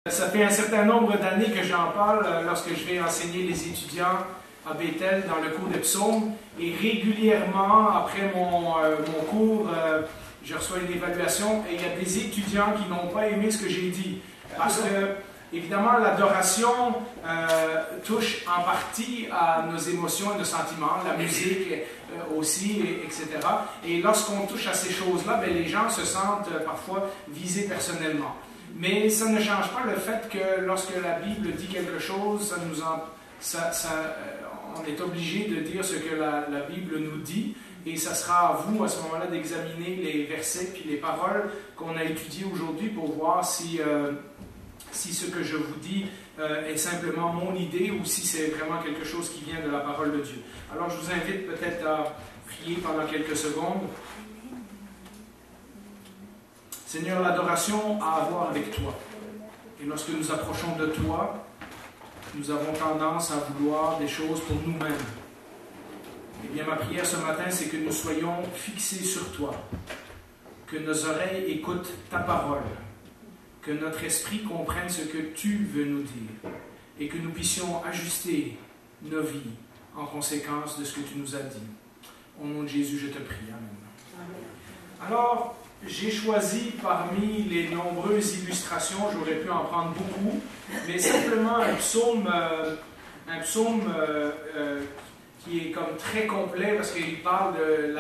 Ça fait un certain nombre d'années que j'en parle lorsque je vais enseigner les étudiants à Bethel dans le cours de psaumes. Et régulièrement, après mon cours, je reçois une évaluation et il y a des étudiants qui n'ont pas aimé ce que j'ai dit. Parce que, évidemment, l'adoration touche en partie à nos émotions et nos sentiments, la musique aussi, etc. Et lorsqu'on touche à ces choses-là, bien, les gens se sentent parfois visés personnellement. Mais ça ne change pas le fait que lorsque la Bible dit quelque chose, on est obligé de dire ce que la Bible nous dit, et ça sera à vous à ce moment-là d'examiner les versets puis les paroles qu'on a étudiées aujourd'hui pour voir si ce que je vous dis est simplement mon idée ou si c'est vraiment quelque chose qui vient de la parole de Dieu. Alors je vous invite peut-être à prier pendant quelques secondes. Seigneur, l'adoration a à voir avec toi. Et lorsque nous approchons de toi, nous avons tendance à vouloir des choses pour nous-mêmes. Eh bien, ma prière ce matin, c'est que nous soyons fixés sur toi, que nos oreilles écoutent ta parole, que notre esprit comprenne ce que tu veux nous dire, et que nous puissions ajuster nos vies en conséquence de ce que tu nous as dit. Au nom de Jésus, je te prie. Amen. Alors, j'ai choisi parmi les nombreuses illustrations, j'aurais pu en prendre beaucoup, mais simplement un psaume qui est comme très complet parce qu'il parle de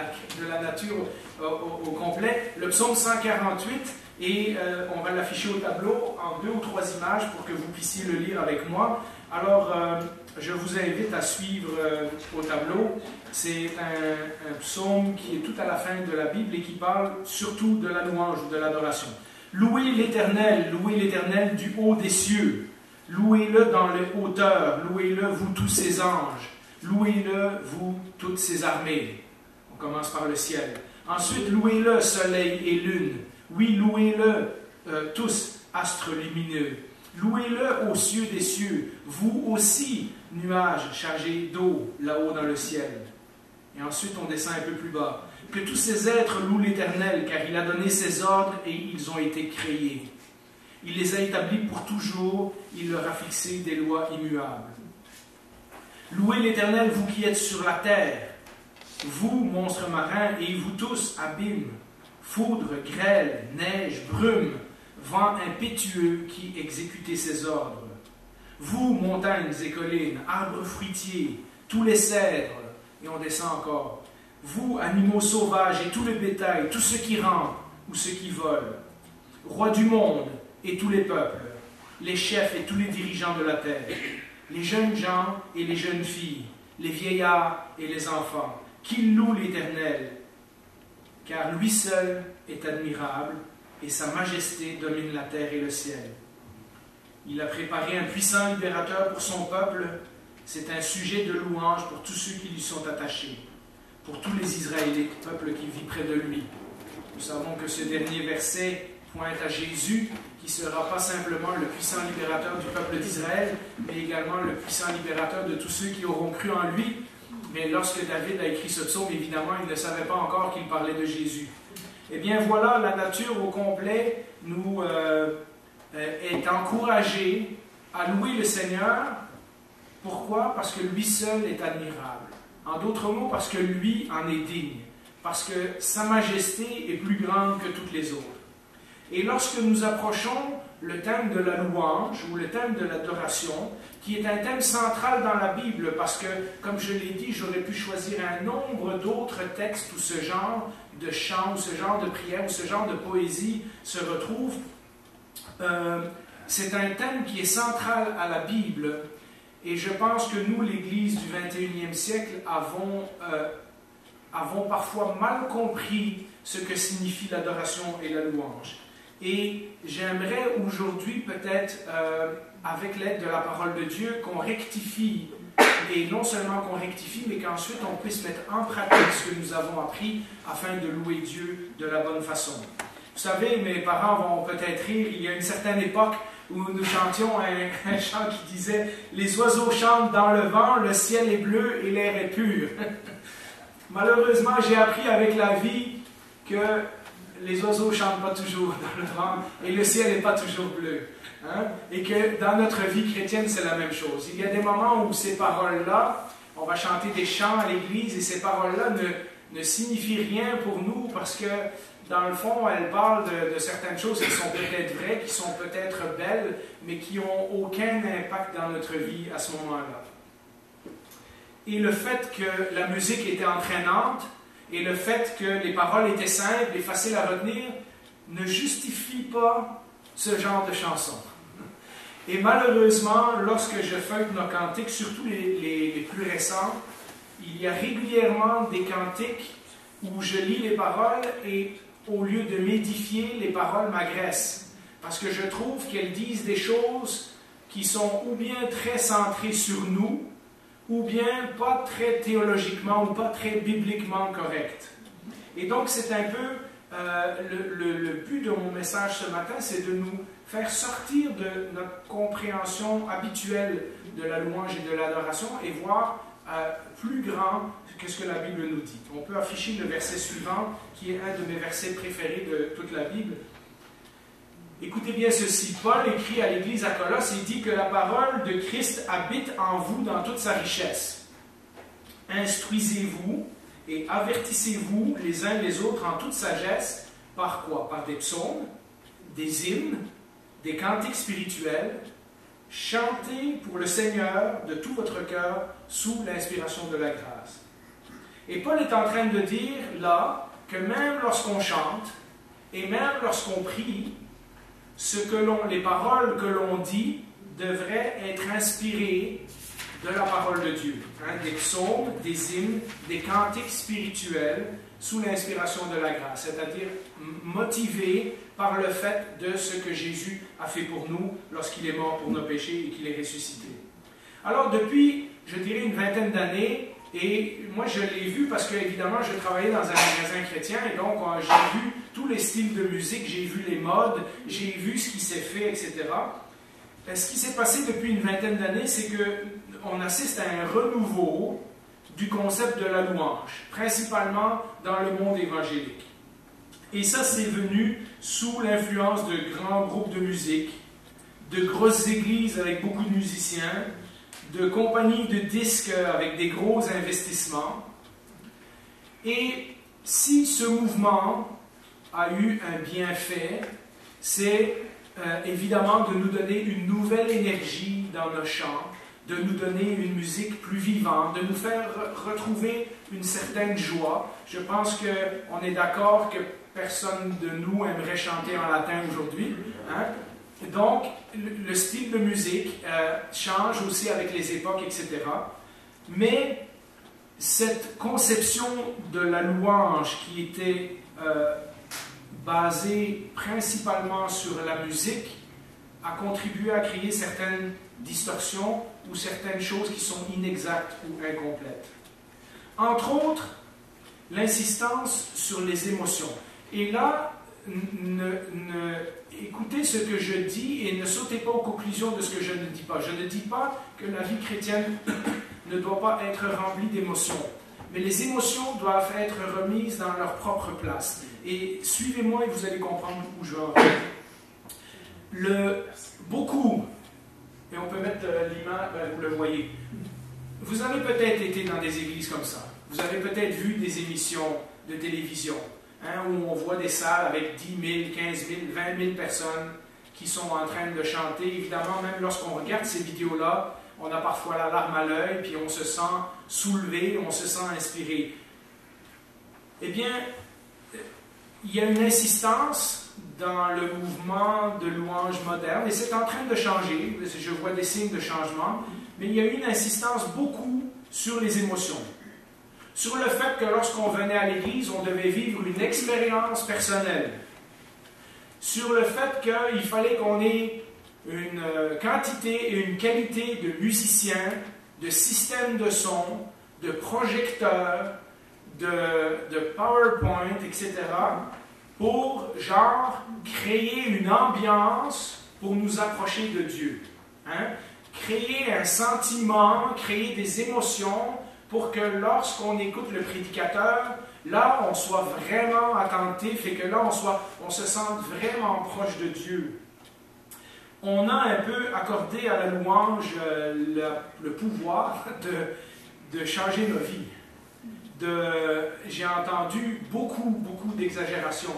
la nature au complet. Le psaume 148, et on va l'afficher au tableau en 2 ou 3 images pour que vous puissiez le lire avec moi. Alors, je vous invite à suivre au tableau. C'est un psaume qui est tout à la fin de la Bible et qui parle surtout de la louange ou de l'adoration. Louez l'Éternel du haut des cieux. Louez-le dans les hauteurs. Louez-le, vous tous ses anges. Louez-le, vous toutes ses armées. On commence par le ciel. Ensuite, louez-le, soleil et lune. Oui, louez-le, tous, astres lumineux. Louez-le aux cieux des cieux, vous aussi, nuages chargés d'eau là-haut dans le ciel. Et ensuite, on descend un peu plus bas. Que tous ces êtres louent l'Éternel, car il a donné ses ordres et ils ont été créés. Il les a établis pour toujours, il leur a fixé des lois immuables. Louez l'Éternel, vous qui êtes sur la terre, vous, monstres marins, et vous tous, abîmes, foudre, grêle, neige, brume, vent impétueux qui exécutez ses ordres. Vous, montagnes et collines, arbres fruitiers, tous les cèdres, et on descend encore. Vous, animaux sauvages et tout le bétail, tous ceux qui rampent ou ceux qui volent. Rois du monde et tous les peuples, les chefs et tous les dirigeants de la terre, les jeunes gens et les jeunes filles, les vieillards et les enfants, qu'ils louent l'Éternel, car lui seul est admirable, et sa majesté domine la terre et le ciel. Il a préparé un puissant libérateur pour son peuple. C'est un sujet de louange pour tous ceux qui lui sont attachés, pour tous les Israélites, peuple qui vit près de lui. Nous savons que ce dernier verset pointe à Jésus, qui ne sera pas simplement le puissant libérateur du peuple d'Israël, mais également le puissant libérateur de tous ceux qui auront cru en lui. Mais lorsque David a écrit ce psaume, évidemment, il ne savait pas encore qu'il parlait de Jésus. Eh bien voilà, la nature au complet nous est encouragée à louer le Seigneur. Pourquoi? Parce que lui seul est admirable. En d'autres mots, parce que lui en est digne. Parce que sa majesté est plus grande que toutes les autres. Et lorsque nous approchons le thème de la louange ou le thème de l'adoration, qui est un thème central dans la Bible, parce que, comme je l'ai dit, j'aurais pu choisir un nombre d'autres textes où ce genre de chant, où ce genre de prière, où ce genre de poésie se retrouve. C'est un thème qui est central à la Bible, et je pense que nous, l'Église du 21e siècle, avons parfois mal compris ce que signifie l'adoration et la louange. Et j'aimerais aujourd'hui, peut-être, avec l'aide de la parole de Dieu, qu'on rectifie, et non seulement qu'on rectifie, mais qu'ensuite on puisse mettre en pratique ce que nous avons appris afin de louer Dieu de la bonne façon. Vous savez, mes parents vont peut-être rire, il y a une certaine époque où nous chantions un chant qui disait « Les oiseaux chantent dans le vent, le ciel est bleu et l'air est pur. » Malheureusement, j'ai appris avec la vie que les oiseaux ne chantent pas toujours dans le vent et le ciel n'est pas toujours bleu. Hein? Et que dans notre vie chrétienne, c'est la même chose. Il y a des moments où ces paroles-là, on va chanter des chants à l'église et ces paroles-là ne signifient rien pour nous parce que, dans le fond, elles parlent de certaines choses qui sont peut-être vraies, qui sont peut-être belles, mais qui n'ont aucun impact dans notre vie à ce moment-là. Et le fait que la musique était entraînante et le fait que les paroles étaient simples et faciles à retenir ne justifie pas ce genre de chansons. Et malheureusement, lorsque je feuillete nos cantiques, surtout les plus récents, il y a régulièrement des cantiques où je lis les paroles et au lieu de m'édifier, les paroles m'agressent. Parce que je trouve qu'elles disent des choses qui sont ou bien très centrées sur nous, ou bien pas très théologiquement ou pas très bibliquement correctes. Et donc c'est un peu le but de mon message ce matin, c'est de nous faire sortir de notre compréhension habituelle de la louange et de l'adoration et voir plus grand que ce que la Bible nous dit. On peut afficher le verset suivant, qui est un de mes versets préférés de toute la Bible. Écoutez bien ceci. Paul écrit à l'église à Colosse, il dit que la parole de Christ habite en vous dans toute sa richesse. Instruisez-vous et avertissez-vous les uns les autres en toute sagesse. Par quoi? Par des psaumes, des hymnes, des cantiques spirituels. Chantez pour le Seigneur de tout votre cœur sous l'inspiration de la grâce. Et Paul est en train de dire là que même lorsqu'on chante et même lorsqu'on prie, les paroles que l'on dit devraient être inspirées de la parole de Dieu. Hein, des psaumes, des hymnes, des cantiques spirituels sous l'inspiration de la grâce, c'est-à-dire motivés par le fait de ce que Jésus a fait pour nous lorsqu'il est mort pour nos péchés et qu'il est ressuscité. Alors depuis, je dirais, une vingtaine d'années, et moi je l'ai vu parce que évidemment je travaillais dans un magasin chrétien et donc j'ai vu tous les styles de musique, j'ai vu les modes, j'ai vu ce qui s'est fait, etc. Ce qui s'est passé depuis une vingtaine d'années, c'est qu'on assiste à un renouveau du concept de la louange, principalement dans le monde évangélique. Et ça, c'est venu sous l'influence de grands groupes de musique, de grosses églises avec beaucoup de musiciens, de compagnies de disques avec des gros investissements. Et si ce mouvement a eu un bienfait, c'est évidemment de nous donner une nouvelle énergie dans nos chants, de nous donner une musique plus vivante, de nous faire retrouver une certaine joie. Je pense qu'on est d'accord que personne de nous aimerait chanter en latin aujourd'hui. Hein? Donc, le style de musique change aussi avec les époques, etc. Mais cette conception de la louange qui était basée principalement sur la musique a contribué à créer certaines distorsions ou certaines choses qui sont inexactes ou incomplètes. Entre autres, l'insistance sur les émotions. Et là, écoutez ce que je dis et ne sautez pas aux conclusions de ce que je ne dis pas. Je ne dis pas que la vie chrétienne ne doit pas être remplie d'émotions. Mais les émotions doivent être remises dans leur propre place. Et suivez-moi et vous allez comprendre où je vais. Beaucoup, et on peut mettre l'image, vous le voyez, vous avez peut-être été dans des églises comme ça. Vous avez peut-être vu des émissions de télévision, hein, où on voit des salles avec 10 000, 15 000, 20 000 personnes qui sont en train de chanter. Évidemment, même lorsqu'on regarde ces vidéos-là, on a parfois la larme à l'œil, puis on se sent soulevé, on se sent inspiré. Eh bien, il y a une insistance dans le mouvement de louange moderne, et c'est en train de changer, je vois des signes de changement, mais il y a une insistance beaucoup sur les émotions. Sur le fait que lorsqu'on venait à l'église, on devait vivre une expérience personnelle. Sur le fait qu'il fallait qu'on ait une quantité et une qualité de musiciens, de systèmes de son, de projecteurs, de PowerPoint, etc., pour, créer une ambiance pour nous approcher de Dieu. Hein? Créer un sentiment, créer des émotions pour que lorsqu'on écoute le prédicateur, là on soit vraiment attentif et que là on se sente vraiment proche de Dieu. On a un peu accordé à la louange le pouvoir de changer nos vies. J'ai entendu beaucoup d'exagérations.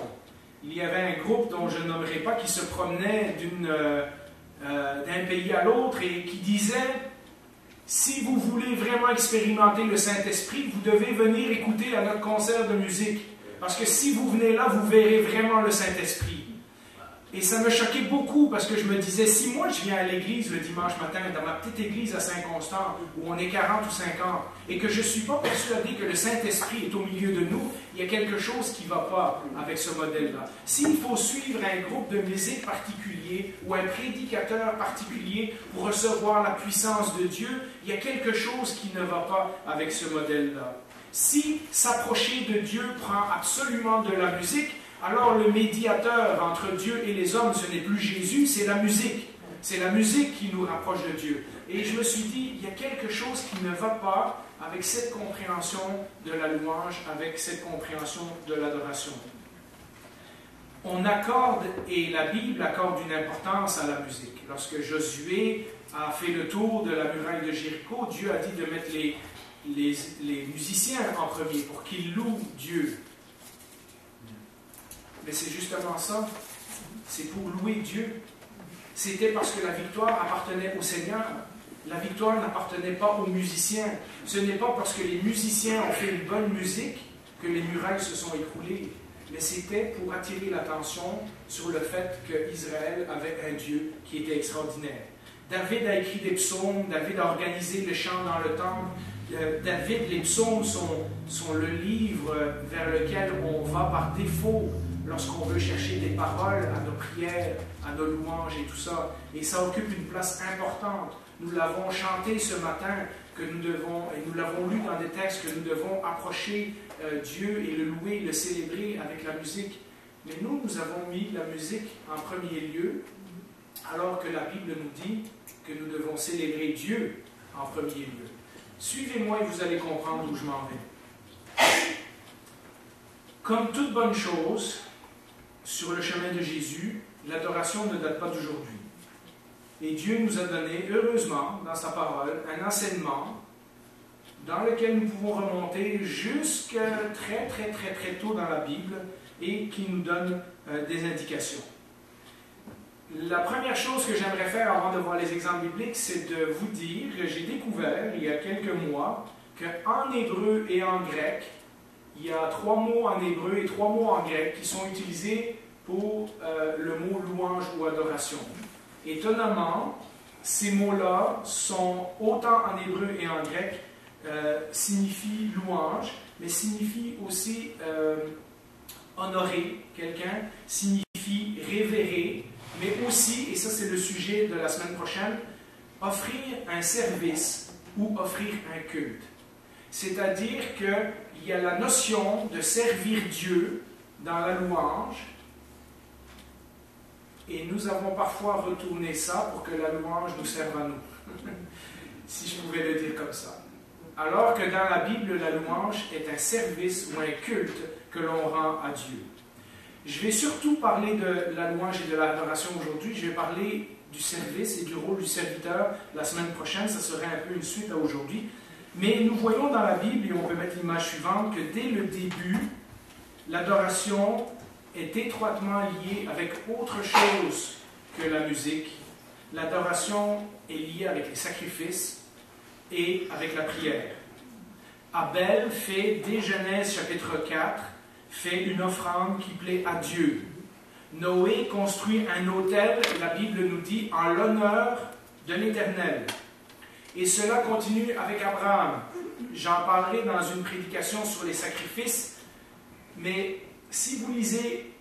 Il y avait un groupe dont je ne nommerai pas qui se promenait d'un pays à l'autre et qui disait: si vous voulez vraiment expérimenter le Saint-Esprit, vous devez venir écouter à notre concert de musique. Parce que si vous venez là, vous verrez vraiment le Saint-Esprit. Et ça me choquait beaucoup parce que je me disais, si moi je viens à l'église le dimanche matin, dans ma petite église à Saint-Constant, où on est 40 ou 50, et que je ne suis pas persuadé que le Saint-Esprit est au milieu de nous, il y a quelque chose qui ne va pas avec ce modèle-là. S'il faut suivre un groupe de musique particulier ou un prédicateur particulier pour recevoir la puissance de Dieu, il y a quelque chose qui ne va pas avec ce modèle-là. Si s'approcher de Dieu prend absolument de la musique, alors le médiateur entre Dieu et les hommes, ce n'est plus Jésus, c'est la musique. C'est la musique qui nous rapproche de Dieu. Et je me suis dit, il y a quelque chose qui ne va pas avec cette compréhension de la louange, avec cette compréhension de l'adoration. On accorde, et la Bible accorde une importance à la musique. Lorsque Josué a fait le tour de la muraille de Jéricho, Dieu a dit de mettre les musiciens en premier pour qu'ils louent Dieu. Mais c'est justement ça, c'est pour louer Dieu. C'était parce que la victoire appartenait au Seigneur. La victoire n'appartenait pas aux musiciens. Ce n'est pas parce que les musiciens ont fait une bonne musique que les murailles se sont écroulées. Mais c'était pour attirer l'attention sur le fait qu'Israël avait un Dieu qui était extraordinaire. David a écrit des psaumes, David a organisé le chant dans le temple. David, les psaumes sont le livre vers lequel on va par défaut lorsqu'on veut chercher des paroles à nos prières, à nos louanges et tout ça. Et ça occupe une place importante. Nous l'avons chanté ce matin, et nous l'avons lu dans des textes, que nous devons approcher Dieu et le louer, le célébrer avec la musique. Mais nous avons mis la musique en premier lieu, alors que la Bible nous dit que nous devons célébrer Dieu en premier lieu. Suivez-moi et vous allez comprendre où je m'en vais. Comme toute bonne chose, sur le chemin de Jésus, l'adoration ne date pas d'aujourd'hui. Et Dieu nous a donné, heureusement, dans sa parole, un enseignement dans lequel nous pouvons remonter jusqu'à très tôt dans la Bible et qui nous donne des indications. La première chose que j'aimerais faire avant de voir les exemples bibliques, c'est de vous dire que j'ai découvert il y a quelques mois qu'en hébreu et en grec, il y a 3 mots en hébreu et 3 mots en grec qui sont utilisés pour le mot louange ou adoration. Étonnamment, ces mots-là sont autant en hébreu et en grec signifient louange, mais signifient aussi honorer quelqu'un, signifie révérer, mais aussi, et ça c'est le sujet de la semaine prochaine, offrir un service ou offrir un culte. C'est-à-dire qu'il y a la notion de servir Dieu dans la louange, et nous avons parfois retourné ça pour que la louange nous serve à nous, si je pouvais le dire comme ça. Alors que dans la Bible, la louange est un service ou un culte que l'on rend à Dieu. Je vais surtout parler de la louange et de l'adoration aujourd'hui. Je vais parler du service et du rôle du serviteur la semaine prochaine. Ça serait un peu une suite à aujourd'hui. Mais nous voyons dans la Bible, et on peut mettre l'image suivante, que dès le début, l'adoration est étroitement liée avec autre chose que la musique. L'adoration est liée avec les sacrifices et avec la prière. Abel fait, dès Genèse chapitre 4, fait une offrande qui plaît à Dieu. Noé construit un autel, la Bible nous dit, en l'honneur de l'Éternel. Et cela continue avec Abraham. J'en parlerai dans une prédication sur les sacrifices, mais si vous lisez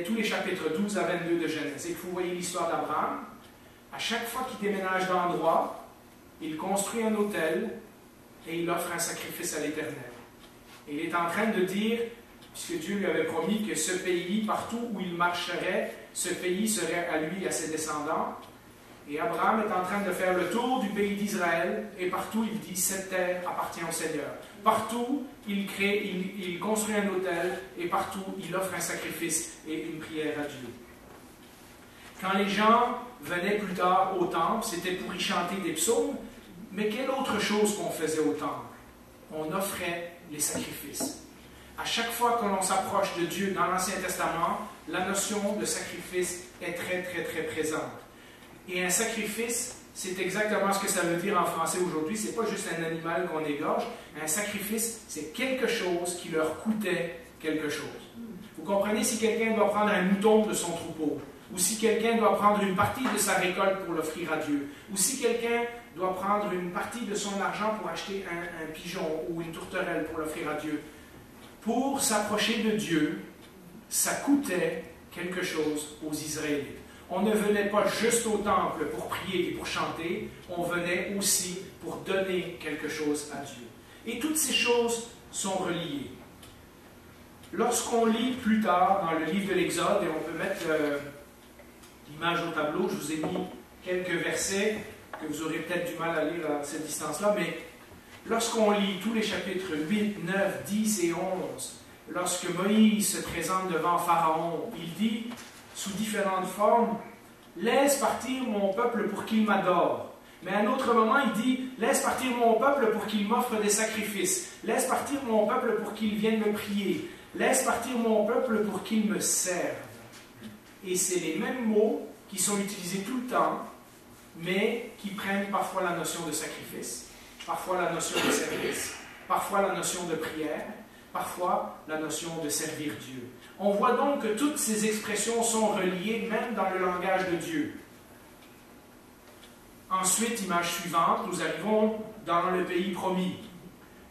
tous les chapitres 12 à 22 de Genèse et que vous voyez l'histoire d'Abraham, à chaque fois qu'il déménage d'endroit, il construit un autel et il offre un sacrifice à l'Éternel. Et il est en train de dire, puisque Dieu lui avait promis que ce pays, partout où il marcherait, ce pays serait à lui et à ses descendants, Et Abraham est en train de faire le tour du pays d'Israël, et partout il dit, cette terre appartient au Seigneur. Partout, il construit un autel, et partout, il offre un sacrifice et une prière à Dieu. Quand les gens venaient plus tard au temple, c'était pour y chanter des psaumes, mais quelle autre chose qu'on faisait au temple? On offrait les sacrifices. À chaque fois que l'on s'approche de Dieu dans l'Ancien Testament, la notion de sacrifice est très, très, très présente. Et un sacrifice, c'est exactement ce que ça veut dire en français aujourd'hui. Ce n'est pas juste un animal qu'on égorge. Un sacrifice, c'est quelque chose qui leur coûtait quelque chose. Vous comprenez, si quelqu'un doit prendre un mouton de son troupeau, ou si quelqu'un doit prendre une partie de sa récolte pour l'offrir à Dieu, ou si quelqu'un doit prendre une partie de son argent pour acheter un pigeon ou une tourterelle pour l'offrir à Dieu, pour s'approcher de Dieu, ça coûtait quelque chose aux Israélites. On ne venait pas juste au temple pour prier et pour chanter, on venait aussi pour donner quelque chose à Dieu. Et toutes ces choses sont reliées. Lorsqu'on lit plus tard dans le livre de l'Exode, et on peut mettre l'image au tableau, je vous ai mis quelques versets que vous aurez peut-être du mal à lire à cette distance-là, mais lorsqu'on lit tous les chapitres 8, 9, 10 et 11, lorsque Moïse se présente devant Pharaon, il dit, sous différentes formes, « Laisse partir mon peuple pour qu'il m'adore. » Mais à un autre moment, il dit, « Laisse partir mon peuple pour qu'il m'offre des sacrifices. Laisse partir mon peuple pour qu'il vienne me prier. Laisse partir mon peuple pour qu'il me serve. » Et c'est les mêmes mots qui sont utilisés tout le temps, mais qui prennent parfois la notion de sacrifice, parfois la notion de service, parfois la notion de prière, parfois la notion de servir Dieu. On voit donc que toutes ces expressions sont reliées, même dans le langage de Dieu. Ensuite, image suivante, nous arrivons dans le pays promis.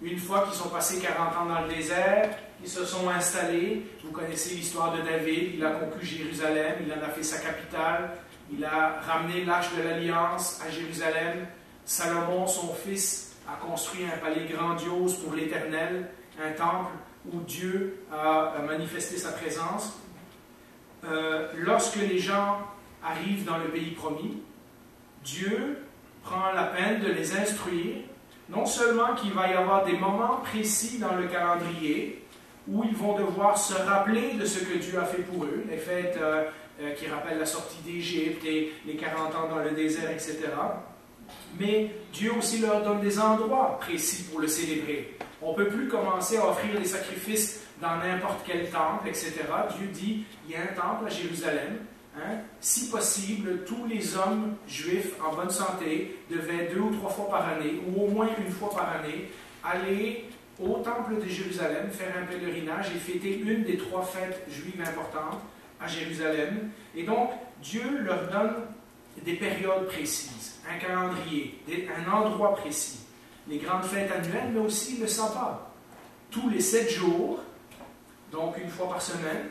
Une fois qu'ils sont passés 40 ans dans le désert, ils se sont installés. Vous connaissez l'histoire de David, il a conquis Jérusalem, il en a fait sa capitale, il a ramené l'Arche de l'Alliance à Jérusalem. Salomon, son fils, a construit un palais grandiose pour l'Éternel, un temple où Dieu a manifesté sa présence. Lorsque les gens arrivent dans le pays promis, Dieu prend la peine de les instruire, non seulement qu'il va y avoir des moments précis dans le calendrier où ils vont devoir se rappeler de ce que Dieu a fait pour eux, les fêtes qui rappellent la sortie d'Égypte et les 40 ans dans le désert, etc. Mais Dieu aussi leur donne des endroits précis pour le célébrer. On ne peut plus commencer à offrir des sacrifices dans n'importe quel temple, etc. Dieu dit, il y a un temple à Jérusalem. Si possible, tous les hommes juifs en bonne santé devaient 2 ou 3 fois par année, ou au moins une fois par année, aller au temple de Jérusalem, faire un pèlerinage et fêter une des 3 fêtes juives importantes à Jérusalem. Et donc, Dieu leur donne des périodes précises, un calendrier, un endroit précis. Les grandes fêtes annuelles, mais aussi le sabbat. Tous les 7 jours, donc une fois par semaine,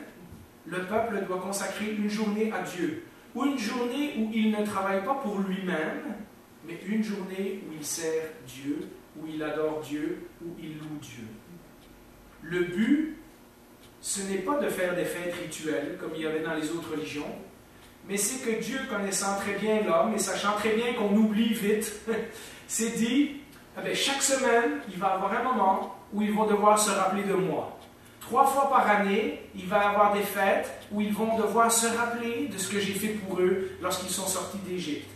le peuple doit consacrer une journée à Dieu. Ou une journée où il ne travaille pas pour lui-même, mais une journée où il sert Dieu, où il adore Dieu, où il loue Dieu. Le but, ce n'est pas de faire des fêtes rituelles, comme il y avait dans les autres religions, mais c'est que Dieu, connaissant très bien l'homme et sachant très bien qu'on oublie vite, s'est dit, chaque semaine, il va y avoir un moment où ils vont devoir se rappeler de moi. 3 fois par année, il va y avoir des fêtes où ils vont devoir se rappeler de ce que j'ai fait pour eux lorsqu'ils sont sortis d'Égypte.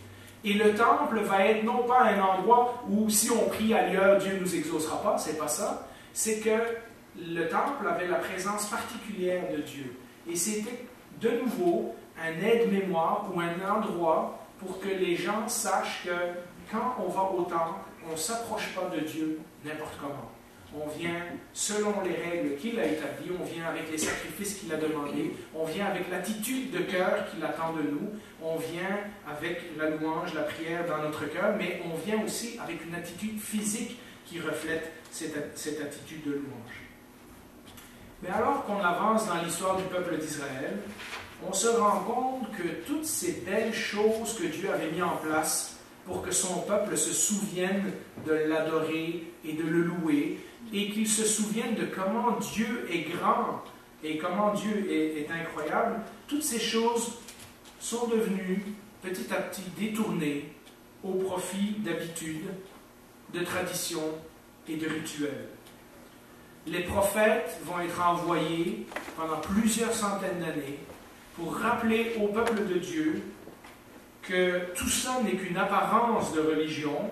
Et le temple va être non pas un endroit où si on prie ailleurs, Dieu ne nous exaucera pas, c'est pas ça. C'est que le temple avait la présence particulière de Dieu. Et c'était de nouveau un aide-mémoire ou un endroit pour que les gens sachent que quand on va au temple, on ne s'approche pas de Dieu n'importe comment. On vient selon les règles qu'il a établies, on vient avec les sacrifices qu'il a demandés, on vient avec l'attitude de cœur qu'il attend de nous, on vient avec la louange, la prière dans notre cœur, mais on vient aussi avec une attitude physique qui reflète cette attitude de louange. Mais alors qu'on avance dans l'histoire du peuple d'Israël, on se rend compte que toutes ces belles choses que Dieu avait mises en place pour que son peuple se souvienne de l'adorer et de le louer, et qu'il se souvienne de comment Dieu est grand et comment Dieu est incroyable, toutes ces choses sont devenues petit à petit détournés au profit d'habitudes, de traditions et de rituels. Les prophètes vont être envoyés pendant plusieurs centaines d'années pour rappeler au peuple de Dieu que tout ça n'est qu'une apparence de religion,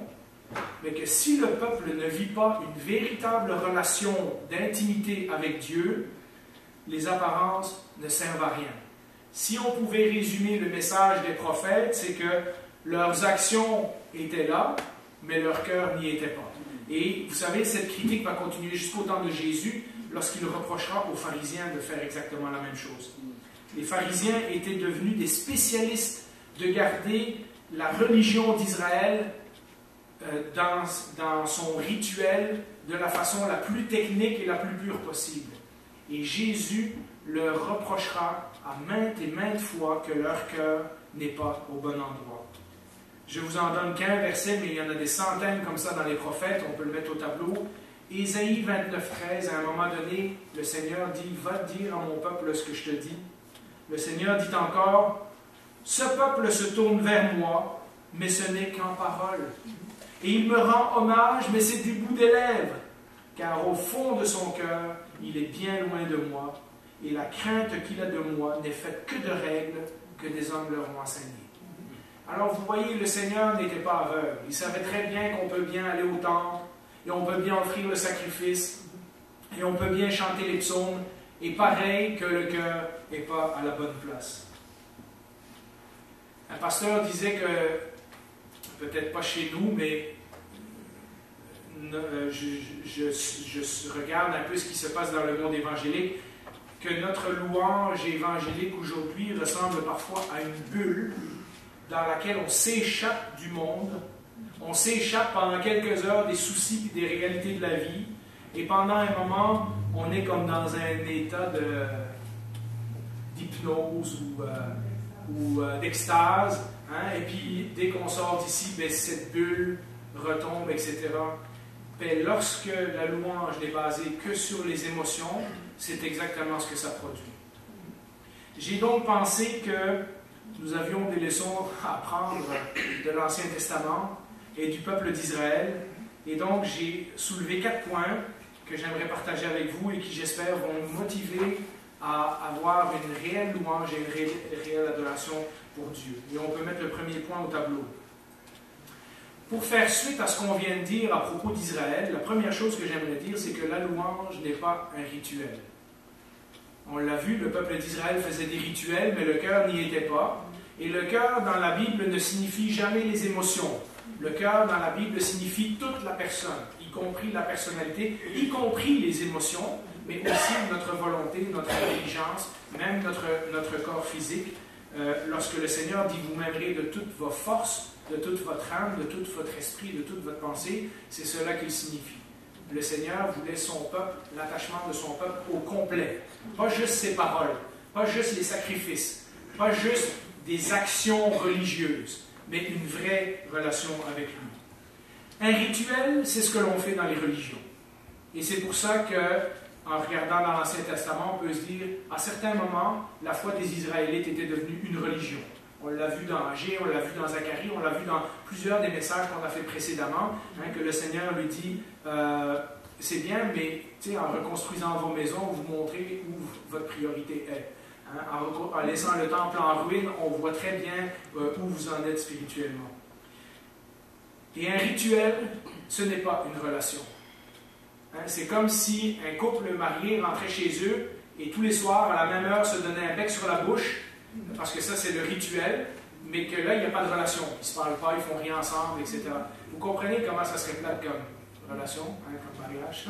mais que si le peuple ne vit pas une véritable relation d'intimité avec Dieu, les apparences ne servent à rien. Si on pouvait résumer le message des prophètes, c'est que leurs actions étaient là, mais leur cœur n'y était pas. Et vous savez, cette critique va continuer jusqu'au temps de Jésus, lorsqu'il reprochera aux pharisiens de faire exactement la même chose. Les pharisiens étaient devenus des spécialistes de garder la religion d'Israël dans son rituel de la façon la plus technique et la plus pure possible. Et Jésus leur reprochera à maintes et maintes fois que leur cœur n'est pas au bon endroit. Je vous en donne qu'un verset, mais il y en a des centaines comme ça dans les prophètes, on peut le mettre au tableau. Ésaïe 29, 13, à un moment donné, le Seigneur dit « Va dire à mon peuple ce que je te dis. » Le Seigneur dit encore « Ce peuple se tourne vers moi, mais ce n'est qu'en parole. Et il me rend hommage, mais c'est du bout des lèvres. Car au fond de son cœur, il est bien loin de moi, et la crainte qu'il a de moi n'est faite que de règles que des hommes leur ont enseignées. » Alors vous voyez, le Seigneur n'était pas aveugle. Il savait très bien qu'on peut bien aller au temple, et on peut bien offrir le sacrifice, et on peut bien chanter les psaumes, et pareil que le cœur n'est pas à la bonne place. Un pasteur disait que, peut-être pas chez nous, mais je regarde un peu ce qui se passe dans le monde évangélique, que notre louange évangélique aujourd'hui ressemble parfois à une bulle dans laquelle on s'échappe du monde, on s'échappe pendant quelques heures des soucis et des réalités de la vie, et pendant un moment, on est comme dans un état d'hypnose ou d'extase, hein, et puis dès qu'on sort d'ici, ben, cette bulle retombe, etc. Ben, lorsque la louange n'est basée que sur les émotions, c'est exactement ce que ça produit. J'ai donc pensé que nous avions des leçons à apprendre de l'Ancien Testament et du peuple d'Israël. Et donc, j'ai soulevé 4 points que j'aimerais partager avec vous et qui, j'espère, vont nous motiver à avoir une réelle louange et une réelle adoration pour Dieu. Et on peut mettre le premier point au tableau. Pour faire suite à ce qu'on vient de dire à propos d'Israël, la première chose que j'aimerais dire, c'est que la louange n'est pas un rituel. On l'a vu, le peuple d'Israël faisait des rituels, mais le cœur n'y était pas. Et le cœur dans la Bible ne signifie jamais les émotions. Le cœur dans la Bible signifie toute la personne, y compris la personnalité, y compris les émotions, mais aussi notre volonté, notre intelligence, même notre corps physique. Lorsque le Seigneur dit « Vous m'aimerez de toutes vos forces, de toute votre âme, de tout votre esprit, de toute votre pensée », c'est cela qu'il signifie. Le Seigneur voulait son peuple, l'attachement de son peuple au complet. Pas juste ses paroles, pas juste les sacrifices, pas juste des actions religieuses, mais une vraie relation avec lui. Un rituel, c'est ce que l'on fait dans les religions. Et c'est pour ça que, en regardant dans l'Ancien Testament, on peut se dire, à certains moments, la foi des Israélites était devenue une religion. On l'a vu dans Agé, on l'a vu dans Zacharie, on l'a vu dans plusieurs des messages qu'on a fait précédemment, hein, que le Seigneur lui dit, c'est bien, mais en reconstruisant vos maisons, vous montrez où votre priorité est. Hein, en laissant le temple en ruine, on voit très bien où vous en êtes spirituellement. Et un rituel, ce n'est pas une relation. Hein, c'est comme si un couple marié rentrait chez eux et tous les soirs, à la même heure, se donnait un bec sur la bouche, parce que ça, c'est le rituel, mais que là, il n'y a pas de relation. Ils ne se parlent pas, ils ne font rien ensemble, etc. Vous comprenez comment ça serait plate comme relation, hein, comme mariage?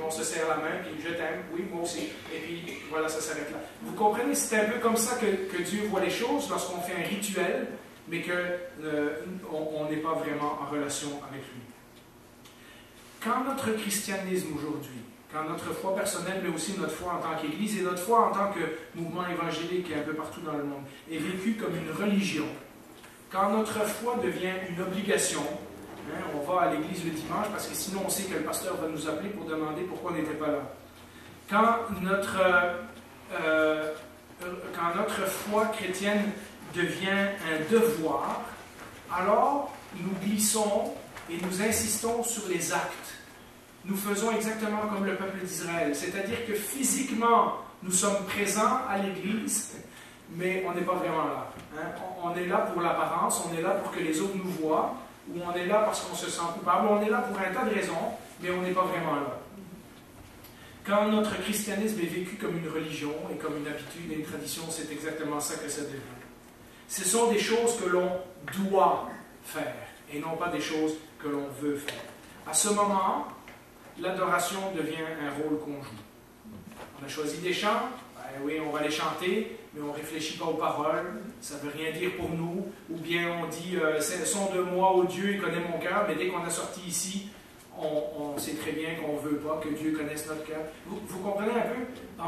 On se serre la main, puis je t'aime, oui, moi aussi. Et puis, voilà, ça s'arrête là. Vous comprenez, c'est un peu comme ça que Dieu voit les choses lorsqu'on fait un rituel, mais qu'on n'est pas vraiment en relation avec lui. Quand notre christianisme aujourd'hui, quand notre foi personnelle, mais aussi notre foi en tant qu'Église et notre foi en tant que mouvement évangélique un peu partout dans le monde, est vécue comme une religion, quand notre foi devient une obligation, hein, on va à l'Église le dimanche parce que sinon on sait que le pasteur va nous appeler pour demander pourquoi on n'était pas là. Quand notre foi chrétienne devient un devoir, alors nous glissons et nous insistons sur les actes. Nous faisons exactement comme le peuple d'Israël, c'est-à-dire que physiquement, nous sommes présents à l'Église, mais on n'est pas vraiment là. Hein? On est là pour l'apparence, on est là pour que les autres nous voient, ou on est là parce qu'on se sent coupable, on est là pour un tas de raisons, mais on n'est pas vraiment là. Quand notre christianisme est vécu comme une religion et comme une habitude et une tradition, c'est exactement ça que ça devient. Ce sont des choses que l'on doit faire et non pas des choses que l'on veut faire. À ce moment, l'adoration devient un rôle qu'on joue. On a choisi des chants, ben oui, on va les chanter, mais on ne réfléchit pas aux paroles, ça ne veut rien dire pour nous, ou bien on dit « Son de moi, ô Dieu, il connaît mon cœur », mais dès qu'on a sorti ici, on sait très bien qu'on ne veut pas que Dieu connaisse notre cœur. Vous comprenez un peu?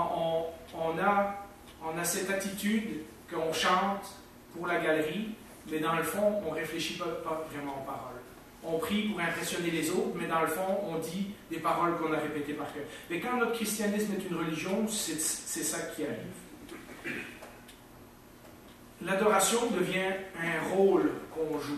On a cette attitude qu'on chante pour la galerie, mais dans le fond, on ne réfléchit pas vraiment aux paroles. On prie pour impressionner les autres, mais dans le fond, on dit des paroles qu'on a répétées par cœur. Mais quand notre christianisme est une religion, c'est ça qui arrive. L'adoration devient un rôle qu'on joue,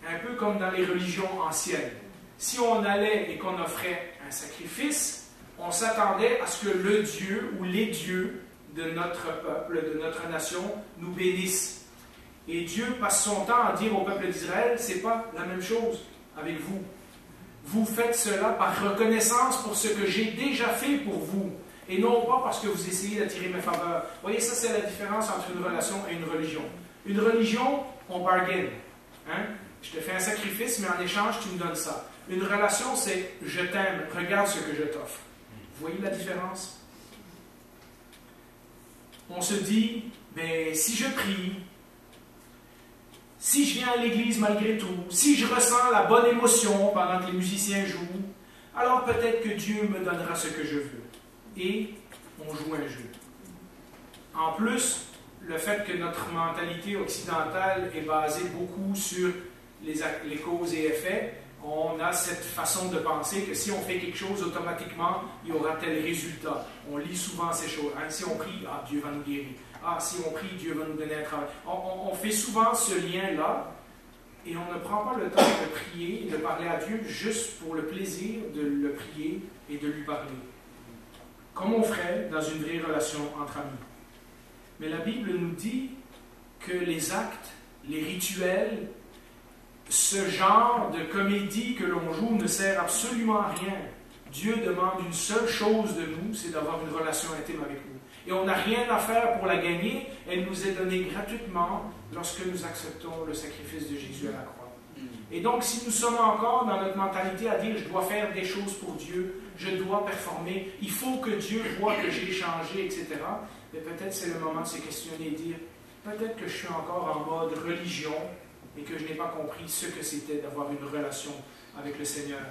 un peu comme dans les religions anciennes. Si on allait et qu'on offrait un sacrifice, on s'attendait à ce que le Dieu ou les dieux de notre peuple, de notre nation, nous bénissent. Et Dieu passe son temps à dire au peuple d'Israël, c'est pas la même chose avec vous. Vous faites cela par reconnaissance pour ce que j'ai déjà fait pour vous, et non pas parce que vous essayez d'attirer mes faveurs. Vous voyez, ça c'est la différence entre une relation et une religion. Une religion, on bargain. Hein? Je te fais un sacrifice, mais en échange, tu me donnes ça. Une relation, c'est « je t'aime, regarde ce que je t'offre ». Vous voyez la différence? On se dit, mais si je prie, si je viens à l'église malgré tout, si je ressens la bonne émotion pendant que les musiciens jouent, alors peut-être que Dieu me donnera ce que je veux. Et on joue un jeu. En plus, le fait que notre mentalité occidentale est basée beaucoup sur les causes et effets, on a cette façon de penser que si on fait quelque chose, automatiquement, il y aura tel résultat. On lit souvent ces choses. Hein? Si on prie, Dieu va nous guérir. Si on prie, Dieu va nous donner un travail. On fait souvent ce lien-là et on ne prend pas le temps de prier et de parler à Dieu juste pour le plaisir de le prier et de lui parler. Comme on ferait dans une vraie relation entre amis. Mais la Bible nous dit que les actes, les rituels, ce genre de comédie que l'on joue ne sert absolument à rien. Dieu demande une seule chose de nous, c'est d'avoir une relation intime avec nous. Et on n'a rien à faire pour la gagner. Elle nous est donnée gratuitement lorsque nous acceptons le sacrifice de Jésus à la croix. Et donc, si nous sommes encore dans notre mentalité à dire « je dois faire des choses pour Dieu, je dois performer, il faut que Dieu voit que j'ai changé, etc. » Mais peut-être c'est le moment de se questionner et dire « peut-être que je suis encore en mode religion et que je n'ai pas compris ce que c'était d'avoir une relation avec le Seigneur. »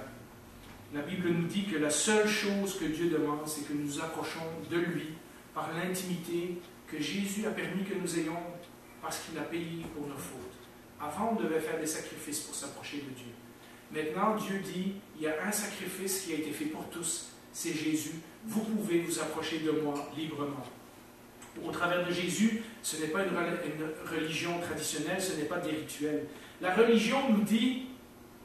La Bible nous dit que la seule chose que Dieu demande, c'est que nous nous approchons de lui par l'intimité que Jésus a permis que nous ayons parce qu'il a payé pour nos fautes. Avant, on devait faire des sacrifices pour s'approcher de Dieu. Maintenant, Dieu dit, il y a un sacrifice qui a été fait pour tous, c'est Jésus. Vous pouvez vous approcher de moi librement. Au travers de Jésus, ce n'est pas une religion traditionnelle, ce n'est pas des rituels. La religion nous dit,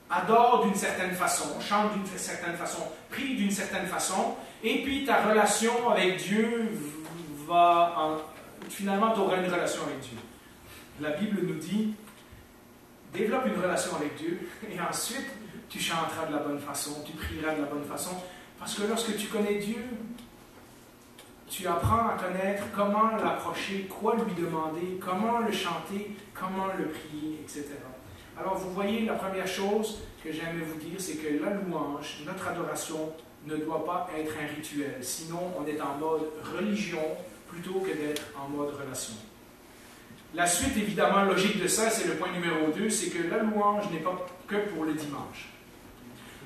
adore d'une certaine façon, chante d'une certaine façon, prie d'une certaine façon, et puis ta relation avec Dieu finalement, tu auras une relation avec Dieu. La Bible nous dit, développe une relation avec Dieu, et ensuite, tu chanteras de la bonne façon, tu prieras de la bonne façon, parce que lorsque tu connais Dieu, tu apprends à connaître comment l'approcher, quoi lui demander, comment le chanter, comment le prier, etc. Alors, vous voyez, la première chose que j'aimerais vous dire, c'est que la louange, notre adoration, ne doit pas être un rituel. Sinon, on est en mode religion plutôt que d'être en mode relation. La suite, évidemment, logique de ça, c'est le point numéro 2, c'est que la louange n'est pas que pour le dimanche.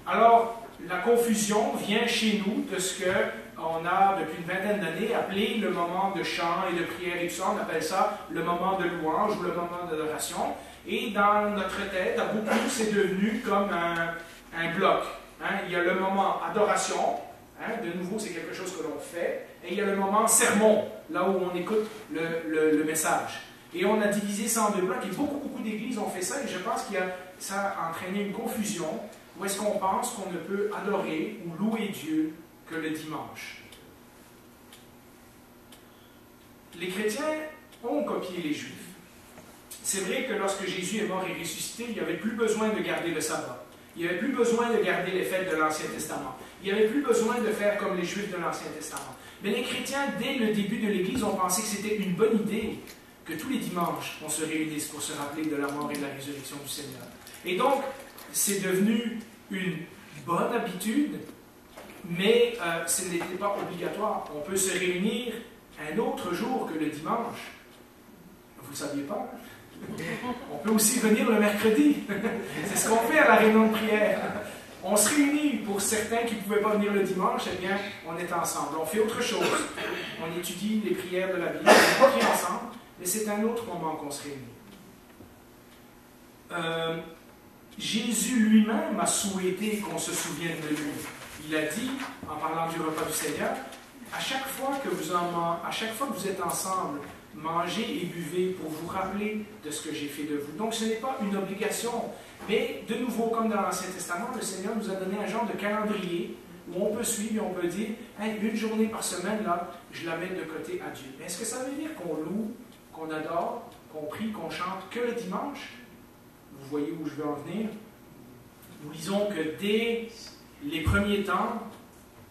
Alors, la confusion vient chez nous de ce qu'on a, depuis une vingtaine d'années, appelé le moment de chant et de prière et tout ça. On appelle ça le moment de louange ou le moment d'adoration. Et dans notre tête, à beaucoup, c'est devenu comme un bloc. Hein? Il y a le moment adoration, hein? De nouveau, c'est quelque chose que l'on fait, et il y a le moment sermon, là où on écoute le message. Et on a divisé ça en deux blocs, et beaucoup d'églises ont fait ça, et je pense que ça a entraîné une confusion, où est-ce qu'on pense qu'on ne peut adorer ou louer Dieu que le dimanche. Les chrétiens ont copié les Juifs. C'est vrai que lorsque Jésus est mort et ressuscité, il n'y avait plus besoin de garder le sabbat. Il n'y avait plus besoin de garder les fêtes de l'Ancien Testament. Il n'y avait plus besoin de faire comme les Juifs de l'Ancien Testament. Mais les chrétiens, dès le début de l'Église, ont pensé que c'était une bonne idée que tous les dimanches, on se réunisse pour se rappeler de la mort et de la résurrection du Seigneur. Et donc, c'est devenu une bonne habitude, mais ce n'était pas obligatoire. On peut se réunir un autre jour que le dimanche. Vous ne le saviez pas? On peut aussi venir le mercredi. C'est ce qu'on fait à la réunion de prière. On se réunit. Pour certains qui ne pouvaient pas venir le dimanche, eh bien, on est ensemble. On fait autre chose. On étudie les prières de la Bible. On prie ensemble, mais c'est un autre moment qu'on se réunit. Jésus lui-même a souhaité qu'on se souvienne de lui. Il a dit, en parlant du repas du Seigneur, à chaque fois que vous êtes ensemble, mangez et buvez pour vous rappeler de ce que j'ai fait de vous. Donc ce n'est pas une obligation, mais de nouveau, comme dans l'Ancien Testament, le Seigneur nous a donné un genre de calendrier où on peut suivre et on peut dire, hey, une journée par semaine, là, je la mets de côté à Dieu. Mais est-ce que ça veut dire qu'on loue, qu'on adore, qu'on prie, qu'on chante que le dimanche? Vous voyez où je veux en venir? Nous lisons que dès les premiers temps,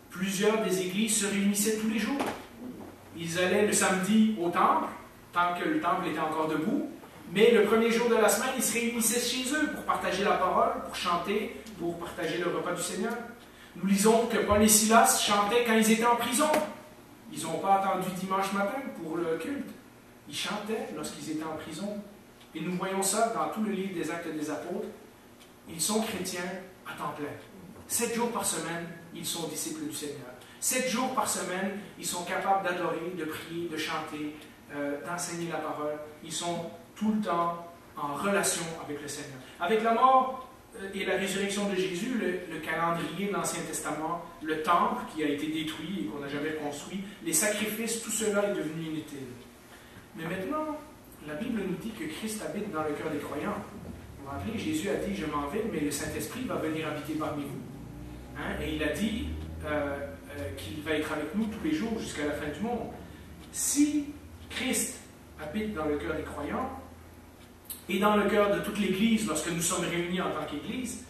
plusieurs des églises se réunissaient tous les jours. Ils allaient le samedi au temple, tant que le temple était encore debout, mais le premier jour de la semaine, ils se réunissaient chez eux pour partager la parole, pour chanter, pour partager le repas du Seigneur. Nous lisons que Paul et Silas chantaient quand ils étaient en prison. Ils n'ont pas attendu dimanche matin pour le culte. Ils chantaient lorsqu'ils étaient en prison. Et nous voyons ça dans tout le livre des Actes des Apôtres. Ils sont chrétiens à temps plein. 7 jours par semaine, ils sont disciples du Seigneur. 7 jours par semaine, ils sont capables d'adorer, de prier, de chanter, d'enseigner la parole. Ils sont tout le temps en relation avec le Seigneur. Avec la mort et la résurrection de Jésus, le calendrier de l'Ancien Testament, le temple qui a été détruit et qu'on n'a jamais construit, les sacrifices, tout cela est devenu inutile. Mais maintenant, la Bible nous dit que Christ habite dans le cœur des croyants. Vous vous rappelez, Jésus a dit, je m'en vais, mais le Saint-Esprit va venir habiter parmi vous. Hein? Et il a dit qu'il va être avec nous tous les jours jusqu'à la fin du monde. Si Christ habite dans le cœur des croyants et dans le cœur de toute l'Église lorsque nous sommes réunis en tant qu'Église,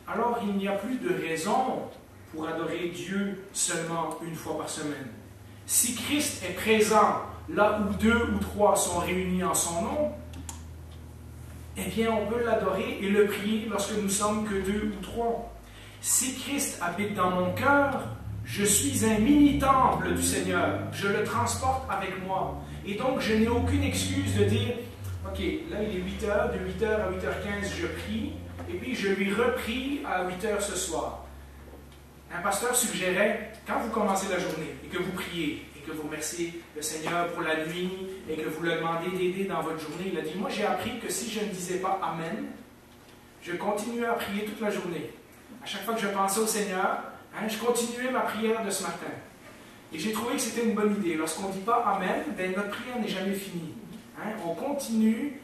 alors il n'y a plus de raison pour adorer Dieu seulement une fois par semaine. Si Christ est présent là où 2 ou 3 sont réunis en son nom, eh bien on peut l'adorer et le prier lorsque nous sommes que 2 ou 3. Si Christ habite dans mon cœur, je suis un mini-temple du Seigneur. Je le transporte avec moi. Et donc, je n'ai aucune excuse de dire, OK, là, il est 8h, de 8h à 8h15, je prie, et puis je lui reprie à 8h ce soir. Un pasteur suggérait, quand vous commencez la journée, et que vous priez, et que vous remerciez le Seigneur pour la nuit, et que vous le demandez d'aider dans votre journée, il a dit, moi, j'ai appris que si je ne disais pas Amen, je continuais à prier toute la journée. À chaque fois que je pensais au Seigneur, je continuais ma prière de ce matin. Et j'ai trouvé que c'était une bonne idée. Lorsqu'on ne dit pas Amen, notre prière n'est jamais finie. On continue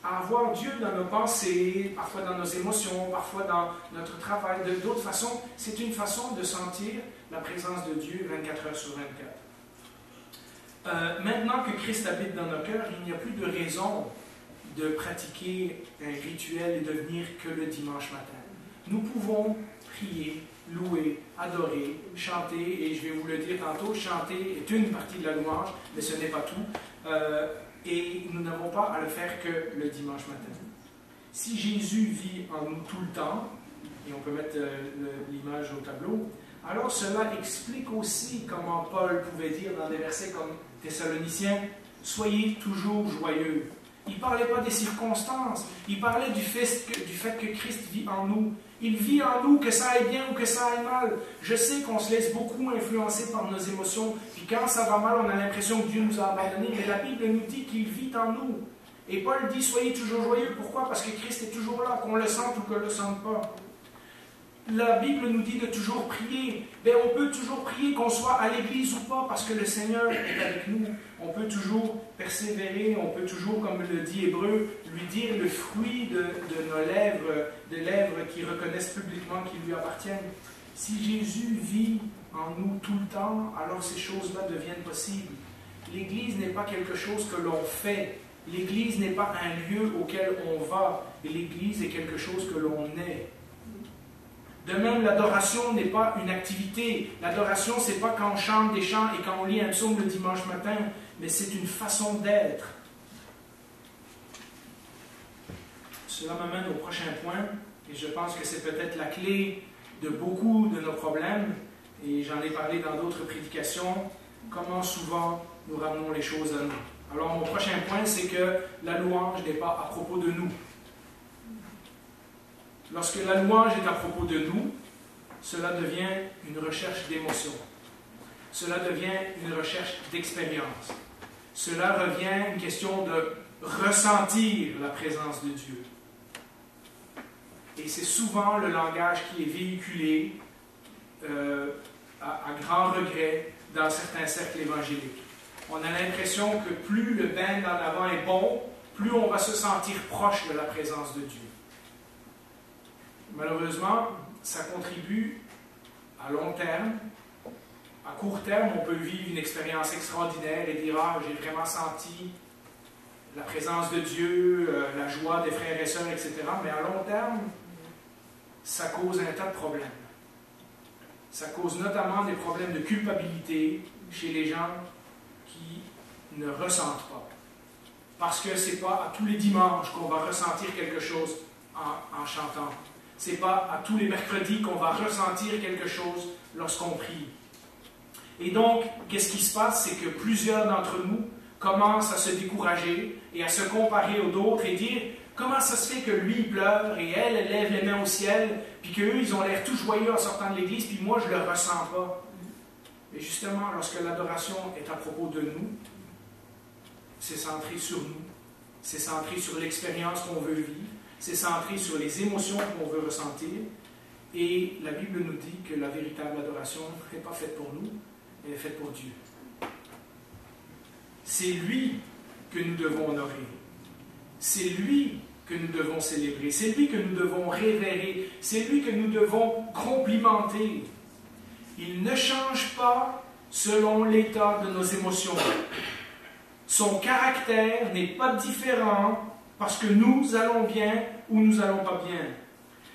à avoir Dieu dans nos pensées, parfois dans nos émotions, parfois dans notre travail. De d'autres façons, c'est une façon de sentir la présence de Dieu 24 heures sur 24. Maintenant que Christ habite dans nos cœurs, il n'y a plus de raison de pratiquer un rituel et de venir que le dimanche matin. Nous pouvons prier, louer, adorer, chanter, et je vais vous le dire tantôt, chanter est une partie de la louange, mais ce n'est pas tout. Et nous n'avons pas à le faire que le dimanche matin. Si Jésus vit en nous tout le temps, et on peut mettre l'image au tableau, alors cela explique aussi comment Paul pouvait dire dans des versets comme Thessaloniciens, « Soyez toujours joyeux ». Il ne parlait pas des circonstances, il parlait du fait que Christ vit en nous. Il vit en nous, que ça aille bien ou que ça aille mal. Je sais qu'on se laisse beaucoup influencer par nos émotions, puis quand ça va mal, on a l'impression que Dieu nous a abandonnés, mais la Bible nous dit qu'il vit en nous. Et Paul dit, soyez toujours joyeux. Pourquoi? Parce que Christ est toujours là, qu'on le sente ou qu'on ne le sente pas. la Bible nous dit de toujours prier. Bien, on peut toujours prier qu'on soit à l'église ou pas, parce que le Seigneur est avec nous. On peut toujours persévérer, on peut toujours, comme le dit Hébreu, lui dire le fruit de nos lèvres, des lèvres qui reconnaissent publiquement qu'ils lui appartiennent. Si Jésus vit en nous tout le temps, alors ces choses-là deviennent possibles. L'Église n'est pas quelque chose que l'on fait. L'Église n'est pas un lieu auquel on va. Et l'Église est quelque chose que l'on est. De même, l'adoration n'est pas une activité. L'adoration, ce n'est pas quand on chante des chants et quand on lit un psaume le dimanche matin, mais c'est une façon d'être. Cela m'amène au prochain point, et je pense que c'est peut-être la clé de beaucoup de nos problèmes, et j'en ai parlé dans d'autres prédications, comment souvent nous ramenons les choses à nous. Alors, mon prochain point, c'est que la louange n'est pas à propos de nous. Lorsque la louange est à propos de nous, cela devient une recherche d'émotion. Cela devient une recherche d'expérience. Cela revient à une question de ressentir la présence de Dieu. Et c'est souvent le langage qui est véhiculé à grand regret dans certains cercles évangéliques. On a l'impression que plus le bain en avant est bon, plus on va se sentir proche de la présence de Dieu. Malheureusement, ça contribue à long terme. À court terme, on peut vivre une expérience extraordinaire et dire « Ah, j'ai vraiment senti la présence de Dieu, la joie des frères et sœurs, etc. » Mais à long terme, ça cause un tas de problèmes. Ça cause notamment des problèmes de culpabilité chez les gens qui ne ressentent pas. Parce que ce n'est pas à tous les dimanches qu'on va ressentir quelque chose en chantant. Ce n'est pas à tous les mercredis qu'on va ressentir quelque chose lorsqu'on prie. Et donc, qu'est-ce qui se passe? C'est que plusieurs d'entre nous commencent à se décourager et à se comparer aux autres et dire « Comment ça se fait que lui, il pleure et elle lève les mains au ciel, puis qu'eux, ils ont l'air tout joyeux en sortant de l'église, puis moi, je ne le ressens pas. » Et justement, lorsque l'adoration est à propos de nous, c'est centré sur nous, c'est centré sur l'expérience qu'on veut vivre, c'est centré sur les émotions qu'on veut ressentir. Et la Bible nous dit que la véritable adoration n'est pas faite pour nous, elle est faite pour Dieu. C'est lui que nous devons honorer. C'est lui que nous devons célébrer. C'est lui que nous devons révérer. C'est lui que nous devons complimenter. Il ne change pas selon l'état de nos émotions. Son caractère n'est pas différent parce que nous allons bien ou nous n'allons pas bien.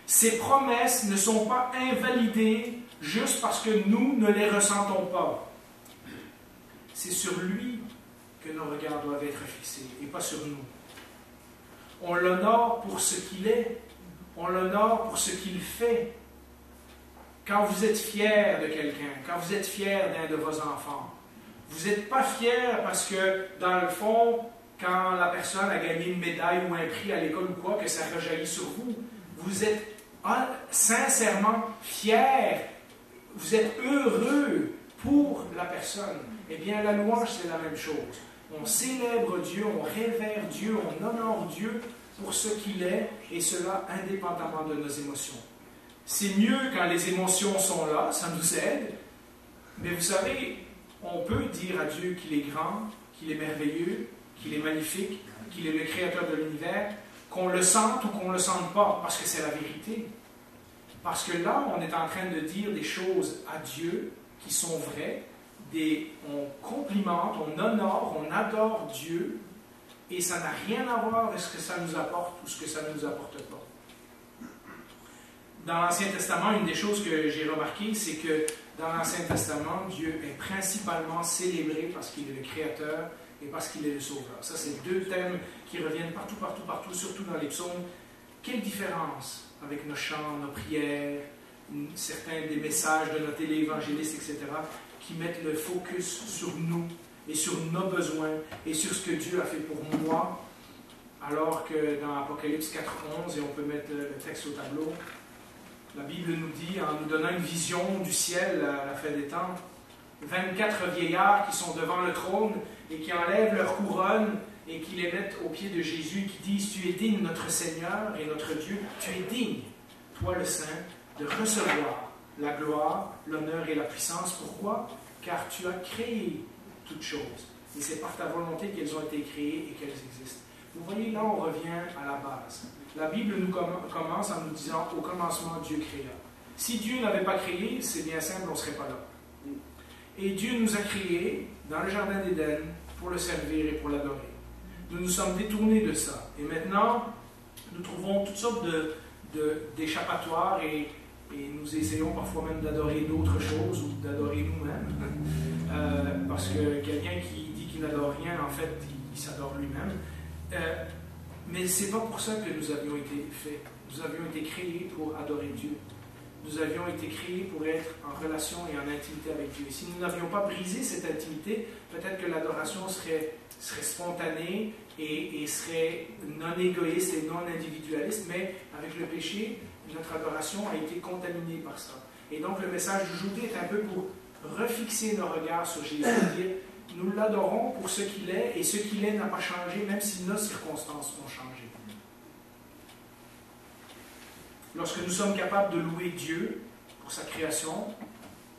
Ses promesses ne sont pas invalidées juste parce que nous ne les ressentons pas. C'est sur lui que nos regards doivent être fixés et pas sur nous. On l'honore pour ce qu'il est. On l'honore pour ce qu'il fait. Quand vous êtes fier de quelqu'un, quand vous êtes fier d'un de vos enfants, vous n'êtes pas fier parce que, dans le fond, quand la personne a gagné une médaille ou un prix à l'école ou quoi, que ça rejaillit sur vous. Vous êtes sincèrement fier. Vous êtes heureux pour la personne. Eh bien, la louange, c'est la même chose. On célèbre Dieu, on révère Dieu, on honore Dieu pour ce qu'il est, et cela indépendamment de nos émotions. C'est mieux quand les émotions sont là, ça nous aide, mais vous savez, on peut dire à Dieu qu'il est grand, qu'il est merveilleux, qu'il est magnifique, qu'il est le créateur de l'univers, qu'on le sente ou qu'on ne le sente pas, parce que c'est la vérité. Parce que là, on est en train de dire des choses à Dieu qui sont vraies, on complimente, on honore, on adore Dieu, et ça n'a rien à voir avec ce que ça nous apporte ou ce que ça ne nous apporte pas. Dans l'Ancien Testament, une des choses que j'ai remarquées, c'est que dans l'Ancien Testament, Dieu est principalement célébré parce qu'il est le Créateur et parce qu'il est le Sauveur. Ça, c'est deux thèmes qui reviennent partout, surtout dans les psaumes. Quelle différence avec nos chants, nos prières, certains des messages de nos téléévangélistes, etc., qui mettent le focus sur nous et sur nos besoins et sur ce que Dieu a fait pour moi, alors que dans Apocalypse 4.11, et on peut mettre le texte au tableau, la Bible nous dit, en nous donnant une vision du ciel à la fin des temps, 24 vieillards qui sont devant le trône et qui enlèvent leur couronne et qui les mettent aux pieds de Jésus, qui disent « Tu es digne, notre Seigneur et notre Dieu, tu es digne, toi le Saint, de recevoir la gloire, l'honneur et la puissance. Pourquoi? Car tu as créé toutes choses. Et c'est par ta volonté qu'elles ont été créées et qu'elles existent. Vous voyez, là, on revient à la base. La Bible nous commence en nous disant, au commencement, Dieu créa. Si Dieu n'avait pas créé, c'est bien simple, on ne serait pas là. Et Dieu nous a créés dans le jardin d'Éden pour le servir et pour l'adorer. Nous nous sommes détournés de ça. Et maintenant, nous trouvons toutes sortes d'échappatoires et nous essayons parfois même d'adorer d'autres choses ou d'adorer nous-mêmes. Parce que quelqu'un qui dit qu'il n'adore rien, en fait, il s'adore lui-même. Mais ce n'est pas pour ça que nous avions été faits. Nous avions été créés pour adorer Dieu. Nous avions été créés pour être en relation et en intimité avec Dieu. Et si nous n'avions pas brisé cette intimité, peut-être que l'adoration serait spontanée et serait non égoïste et non individualiste, mais avec le péché, notre adoration a été contaminée par ça. Et donc le message d'aujourd'hui est un peu pour refixer nos regards sur Jésus et dire, nous l'adorons pour ce qu'il est, et ce qu'il est n'a pas changé, même si nos circonstances ont changé. Lorsque nous sommes capables de louer Dieu pour sa création,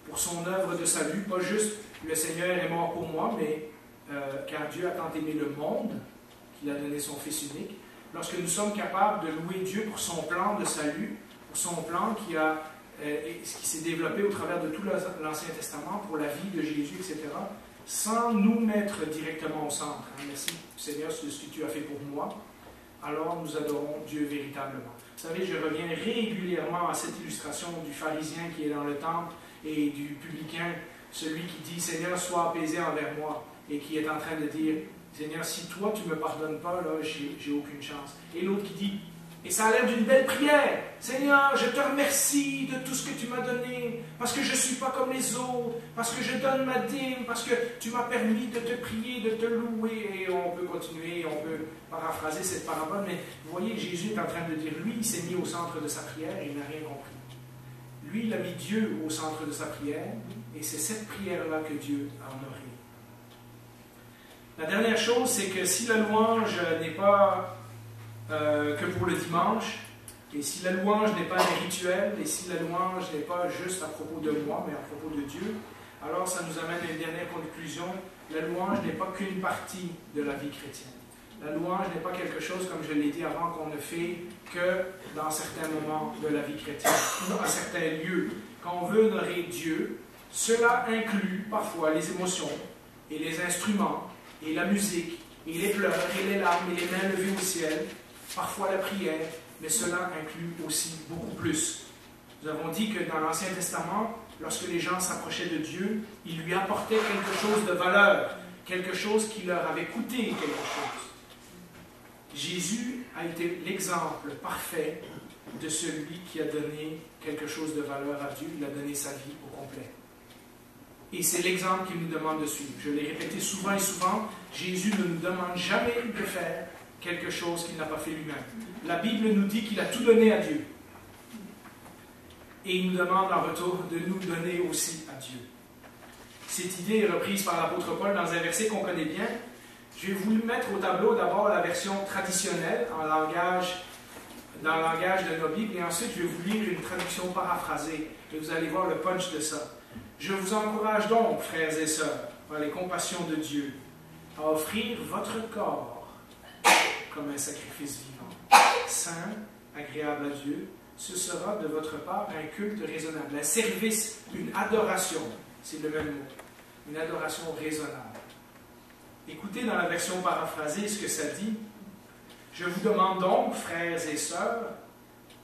pour son œuvre de salut, pas juste le Seigneur est mort pour moi, mais car Dieu a tant aimé le monde qu'il a donné son Fils unique. Lorsque nous sommes capables de louer Dieu pour son plan de salut, pour son plan qui s'est développé au travers de tout l'Ancien Testament, pour la vie de Jésus, etc., sans nous mettre directement au centre. Merci Seigneur, c'est ce que tu as fait pour moi. Alors nous adorons Dieu véritablement. Vous savez, je reviens régulièrement à cette illustration du pharisien qui est dans le temple et du publicain, celui qui dit « Seigneur, sois apaisé envers moi » et qui est en train de dire « Seigneur, si toi tu ne me pardonnes pas, là, j'ai aucune chance. » Et l'autre qui dit « Et ça a l'air d'une belle prière. Seigneur, je te remercie de tout ce que tu m'as donné, parce que je ne suis pas comme les autres, parce que je donne ma dîme, parce que tu m'as permis de te prier, de te louer. » Et on peut continuer, on peut paraphraser cette parabole, mais vous voyez, Jésus est en train de dire, lui, il s'est mis au centre de sa prière et il n'a rien compris. Lui, il a mis Dieu au centre de sa prière, et c'est cette prière-là que Dieu a honorée. La dernière chose, c'est que si la louange n'est pas que pour le dimanche, et si la louange n'est pas un rituel, et si la louange n'est pas juste à propos de moi, mais à propos de Dieu, alors ça nous amène à une dernière conclusion. La louange n'est pas qu'une partie de la vie chrétienne. La louange n'est pas quelque chose, comme je l'ai dit avant, qu'on ne fait que dans certains moments de la vie chrétienne, ou à certains lieux. Quand on veut honorer Dieu, cela inclut parfois les émotions, et les instruments, et la musique, et les pleurs, et les larmes, et les mains levées au ciel, parfois la prière, mais cela inclut aussi beaucoup plus. Nous avons dit que dans l'Ancien Testament, lorsque les gens s'approchaient de Dieu, ils lui apportaient quelque chose de valeur, quelque chose qui leur avait coûté quelque chose. Jésus a été l'exemple parfait de celui qui a donné quelque chose de valeur à Dieu. Il a donné sa vie au complet. Et c'est l'exemple qu'il nous demande de suivre. Je l'ai répété souvent et souvent, Jésus ne nous demande jamais de faire quelque chose qu'il n'a pas fait lui-même. La Bible nous dit qu'il a tout donné à Dieu. Et il nous demande en retour de nous donner aussi à Dieu. Cette idée est reprise par l'apôtre Paul dans un verset qu'on connaît bien. Je vais vous mettre au tableau d'abord la version traditionnelle dans le langage de nos Bibles, et ensuite je vais vous lire une traduction paraphrasée, et vous allez voir le punch de ça. Je vous encourage donc, frères et sœurs, par les compassions de Dieu, à offrir votre corps comme un sacrifice vivant, saint, agréable à Dieu. Ce sera de votre part un culte raisonnable, un service, une adoration, c'est le même mot, une adoration raisonnable. Écoutez dans la version paraphrasée ce que ça dit. Je vous demande donc, frères et sœurs,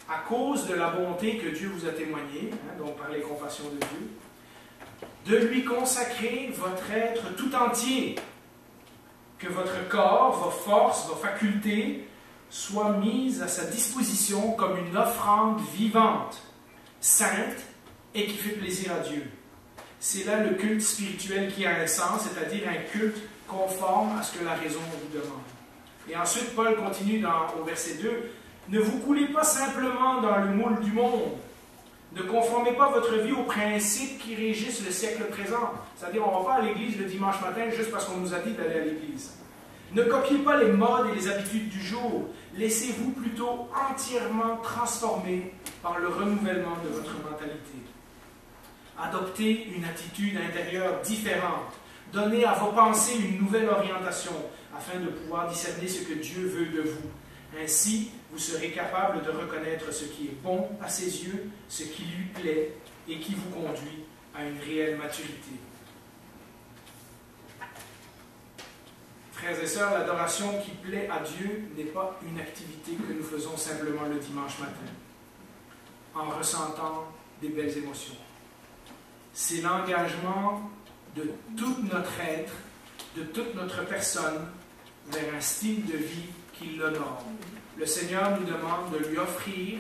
à cause de la bonté que Dieu vous a témoignée, donc par les compassions de Dieu, de lui consacrer votre être tout entier, que votre corps, vos forces, vos facultés soient mises à sa disposition comme une offrande vivante, sainte et qui fait plaisir à Dieu. C'est là le culte spirituel qui a un sens, c'est-à-dire un culte conforme à ce que la raison vous demande. Et ensuite, Paul continue au verset 2, « Ne vous coulez pas simplement dans le moule du monde. Ne conformez pas votre vie aux principes qui régissent le siècle présent. » C'est-à-dire, on ne va pas à l'église le dimanche matin juste parce qu'on nous a dit d'aller à l'église. Ne copiez pas les modes et les habitudes du jour. Laissez-vous plutôt entièrement transformer par le renouvellement de votre mentalité. Adoptez une attitude intérieure différente. Donnez à vos pensées une nouvelle orientation afin de pouvoir discerner ce que Dieu veut de vous. Ainsi, vous serez capable de reconnaître ce qui est bon à ses yeux, ce qui lui plaît et qui vous conduit à une réelle maturité. Frères et sœurs, l'adoration qui plaît à Dieu n'est pas une activité que nous faisons simplement le dimanche matin, en ressentant des belles émotions. C'est l'engagement de tout notre être, de toute notre personne, vers un style de vie qui l'honore. Le Seigneur nous demande de lui offrir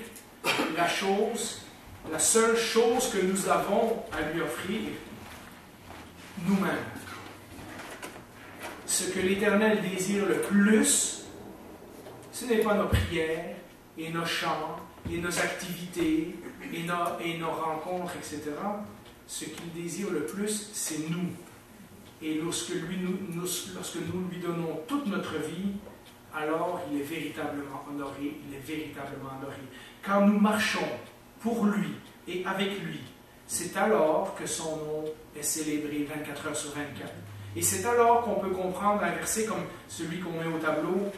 la seule chose que nous avons à lui offrir, nous-mêmes. Ce que l'Éternel désire le plus, ce n'est pas nos prières et nos chants et nos activités et nos rencontres, etc. Ce qu'il désire le plus, c'est nous. Et lorsque nous lui donnons toute notre vie, alors il est véritablement honoré, il est véritablement adoré. Quand nous marchons pour lui et avec lui, c'est alors que son nom est célébré 24 heures sur 24. Et c'est alors qu'on peut comprendre un verset comme celui qu'on met au tableau,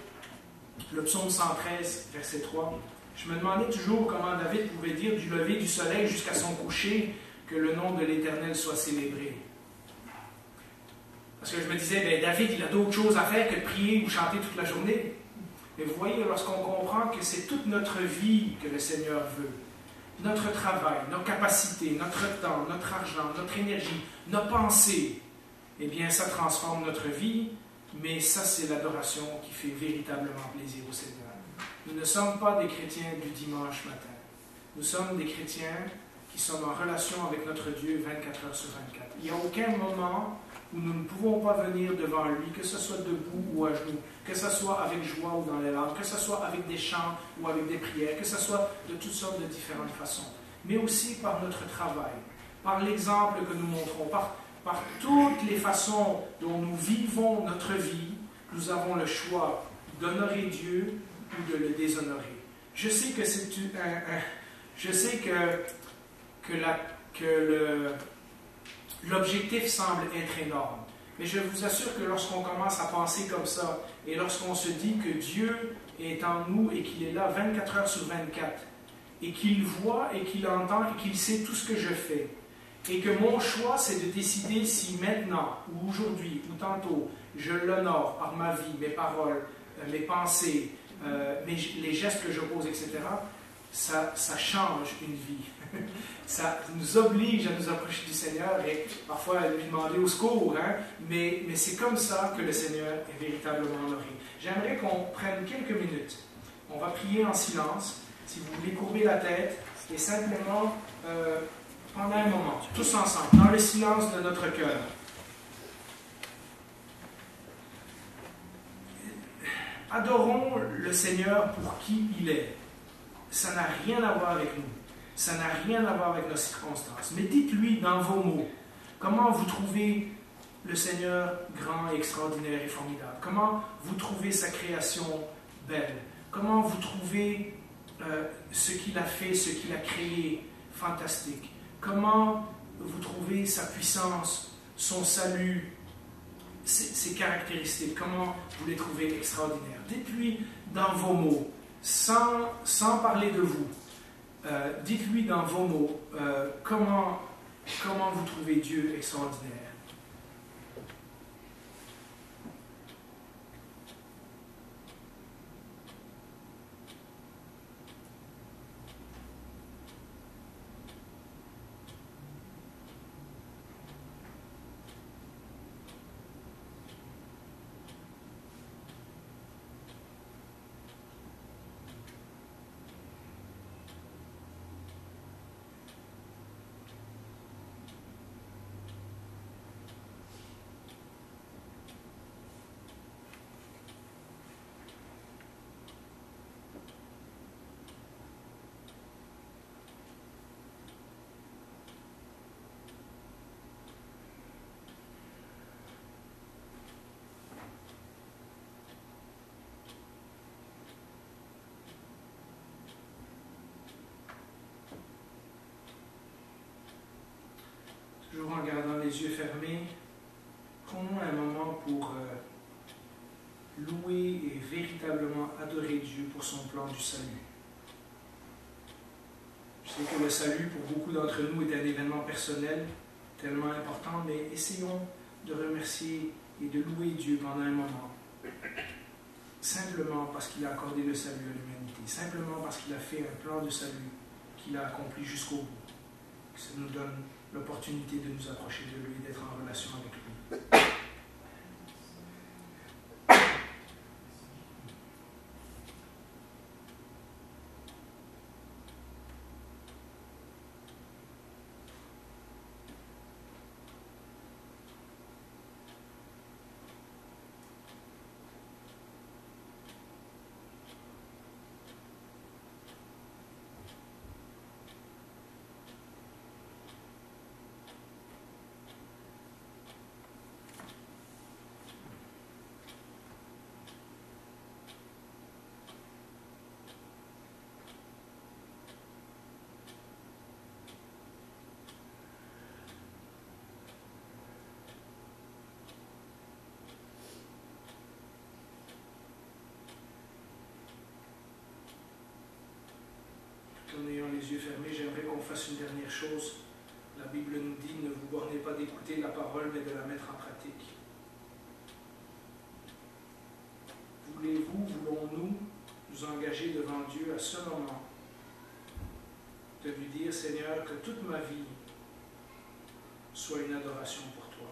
le psaume 113, verset 3. Je me demandais toujours comment David pouvait dire du lever du soleil jusqu'à son coucher que le nom de l'Éternel soit célébré. Parce que je me disais, David, il a d'autres choses à faire que de prier ou chanter toute la journée. Mais vous voyez, lorsqu'on comprend que c'est toute notre vie que le Seigneur veut, notre travail, nos capacités, notre temps, notre argent, notre énergie, nos pensées, eh bien, ça transforme notre vie, mais ça, c'est l'adoration qui fait véritablement plaisir au Seigneur. Nous ne sommes pas des chrétiens du dimanche matin. Nous sommes des chrétiens qui sommes en relation avec notre Dieu 24 heures sur 24. Il n'y a aucun moment où nous ne pouvons pas venir devant lui, que ce soit debout ou à genoux, que ce soit avec joie ou dans les larmes, que ce soit avec des chants ou avec des prières, que ce soit de toutes sortes de différentes façons, mais aussi par notre travail, par l'exemple que nous montrons, par toutes les façons dont nous vivons notre vie. Nous avons le choix d'honorer Dieu ou de le déshonorer. Je sais que c'est je sais que l'objectif semble être énorme, mais je vous assure que lorsqu'on commence à penser comme ça, et lorsqu'on se dit que Dieu est en nous et qu'il est là 24 heures sur 24, et qu'il voit et qu'il entend et qu'il sait tout ce que je fais, et que mon choix, c'est de décider si maintenant, ou aujourd'hui, ou tantôt, je l'honore par ma vie, mes paroles, mes pensées, les gestes que je pose, etc., ça change une vie. Ça nous oblige à nous approcher du Seigneur et parfois à lui demander au secours, hein? Mais c'est comme ça que le Seigneur est véritablement honoré. J'aimerais qu'on prenne quelques minutes. On va prier en silence. Si vous voulez courber la tête et simplement pendant un moment, tous ensemble, dans le silence de notre cœur. Adorons le Seigneur pour qui il est. Ça n'a rien à voir avec nous. Ça n'a rien à voir avec nos circonstances. Mais dites-lui dans vos mots, comment vous trouvez le Seigneur grand, extraordinaire et formidable? Comment vous trouvez sa création belle? Comment vous trouvez ce qu'il a fait, ce qu'il a créé fantastique? Comment vous trouvez sa puissance, son salut, ses caractéristiques? Comment vous les trouvez extraordinaires? Dites-lui dans vos mots, sans parler de vous. Dites-lui dans vos mots comment vous trouvez Dieu extraordinaire. gardant les yeux fermés, prenons un moment pour louer et véritablement adorer Dieu pour son plan du salut. Je sais que le salut, pour beaucoup d'entre nous, est un événement personnel tellement important, mais essayons de remercier et de louer Dieu pendant un moment. Simplement parce qu'il a accordé le salut à l'humanité, simplement parce qu'il a fait un plan de salut qu'il a accompli jusqu'au bout. Ça nous donne l'opportunité de nous approcher de lui, d'être en relation avec lui. En ayant les yeux fermés, j'aimerais qu'on fasse une dernière chose. La Bible nous dit, ne vous bornez pas d'écouter la parole, mais de la mettre en pratique. Voulez-vous, voulons-nous nous engager devant Dieu à ce moment, de lui dire, Seigneur, que toute ma vie soit une adoration pour toi.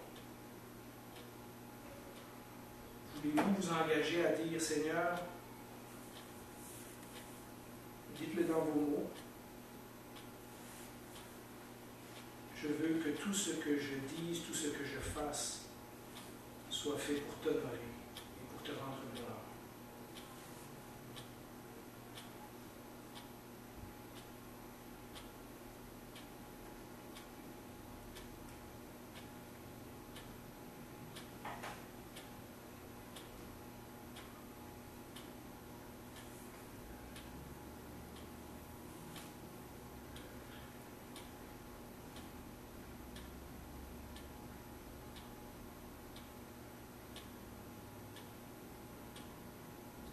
Voulez-vous vous engager à dire, Seigneur, dites-le dans vos mots, je veux que tout ce que je dise, tout ce que je fasse, soit fait pour t'honorer et pour te rendre gloire.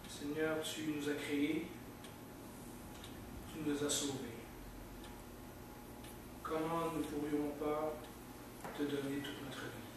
Seigneur, tu nous as créés, tu nous as sauvés. Comment ne pourrions pas te donner toute notre vie?